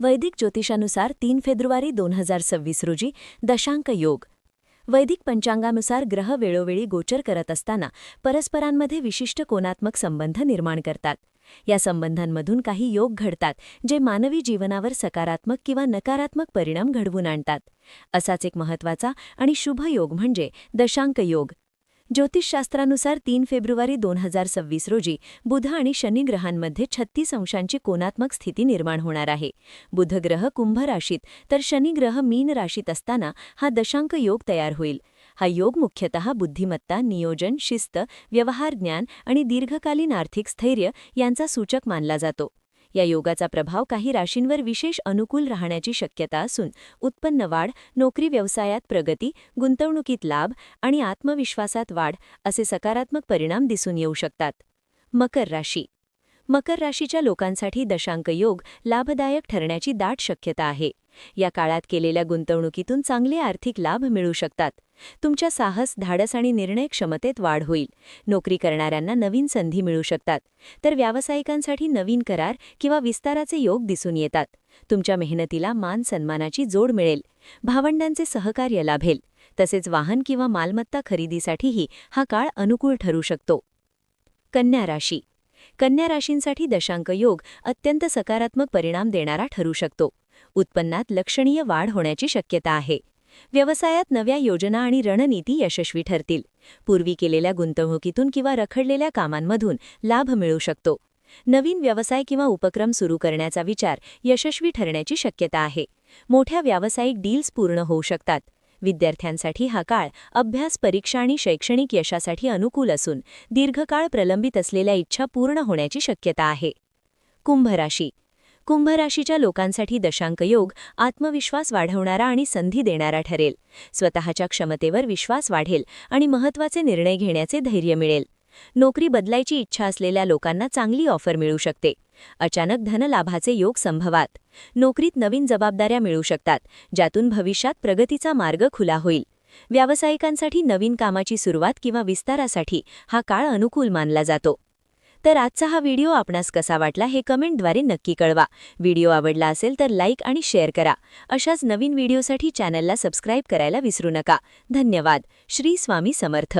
वैदिक ज्योतिषानुसार 3 फेब्रुवारी 2026 रोजी दशांक योग. वैदिक पंचांगानुसार ग्रह वेळोवेळी गोचर करत असताना परस्परांमध्ये विशिष्ट कोनात्मक संबंध निर्माण करतात. या संबंधांमधून काही योग घडतात जे मानवी जीवनावर सकारात्मक किंवा नकारात्मक परिणाम घडवून आणतात. असाच एक महत्त्वाचा आणि शुभ योग म्हणजे दशांक योग. ज्योतिषशास्त्रानुसार 3 फेब्रुवारी 2026 रोजी बुध आणि शनी ग्रहांमध्ये 36 अंशांची कोनात्मक स्थिती निर्माण होणार आहे. बुध ग्रह कुंभ राशीत तर शनी ग्रह मीन राशीत असताना हा दशांक योग तयार होईल. हा योग मुख्यतः बुद्धिमत्ता, नियोजन, शिस्त, व्यवहार ज्ञान आणि दीर्घकालीन आर्थिक स्थैर्य यांचा सूचक मानला जातो. या योगाचा प्रभाव काही राशींवर विशेष अनुकूल राहण्याची शक्यता असून उत्पन्न वाढ, नोकरी व्यवसायात प्रगती, गुंतवणुकीत लाभ आणि आत्मविश्वासात वाढ असे सकारात्मक परिणाम दिसून येऊ शकतात. मकर राशी. मकर राशीच्या लोकांसाठी दशांक योग लाभदायक ठरण्याची दाट शक्यता आहे. या काळात केलेल्या गुंतवणुकीतून चांगले आर्थिक लाभ मिळू शकतात. तुमच्या साहस, धाडस आणि निर्णय क्षमतेत वाढ होईल. नोकरी करणाऱ्यांना नवीन संधी मिळू शकतात, तर व्यावसायिकांसाठी नवीन करार किंवा विस्ताराचे योग दिसून येतात. तुमच्या मेहनतीला मान सन्मानाची जोड मिळेल. भावंडांचे सहकार्य लाभेल. तसेच वाहन किंवा मालमत्ता खरेदीसाठीही हा काळ अनुकूल ठरू शकतो. कन्या राशी. कन्या राशींसाठी दशांक योग अत्यंत सकारात्मक परिणाम देणारा ठरू शकतो. उत्पन्नात लक्षणीय वाढ होण्याची शक्यता आहे. व्यवसायात नव्या योजना आणि रणनीती यशस्वी ठरतील. पूर्वी केलेल्या गुंतवणुकीतून किंवा रखडलेल्या कामांमधून लाभ मिळू शकतो. नवीन व्यवसाय किंवा उपक्रम सुरू करण्याचा विचार यशस्वी ठरण्याची शक्यता आहे. मोठ्या व्यावसायिक डील्स पूर्ण होऊ शकतात. विद्यार्थ्यांसाठी हा काळ अभ्यास, परीक्षा आणि शैक्षणिक यशासाठी अनुकूल असून दीर्घकाळ प्रलंबित असलेल्या इच्छा पूर्ण होण्याची शक्यता आहे. कुंभ राशी. कुंभ राशीच्या लोकांसाठी दशांक योग आत्मविश्वास वाढवणारा आणि संधी देणारा ठरेल. स्वतःच्या क्षमतेवर विश्वास वाढेल आणि महत्त्वाचे निर्णय घेण्याचे धैर्य मिळेल. नोकरी बदलायची इच्छा असलेल्या लोकांना चांगली ऑफर मिळू शकते. अचानक धनलाभाचे योग संभवात. नोकरीत नवीन जबाबदाऱ्या मिळू शकतात, ज्यातून भविष्यात प्रगतीचा मार्ग खुला होईल. व्यावसायिकांसाठी नवीन कामाची सुरुवात किंवा विस्तारासाठी हा काळ अनुकूल मानला जातो. तर आजचा हा व्हिडिओ आपणास कसा वाटला हे कमेंटद्वारे नक्की कळवा. व्हिडिओ आवडला असेल तर लाईक आणि शेअर करा. अशाच नवीन व्हिडिओसाठी चॅनलला सबस्क्राईब करायला विसरू नका. धन्यवाद. श्री स्वामी समर्थ.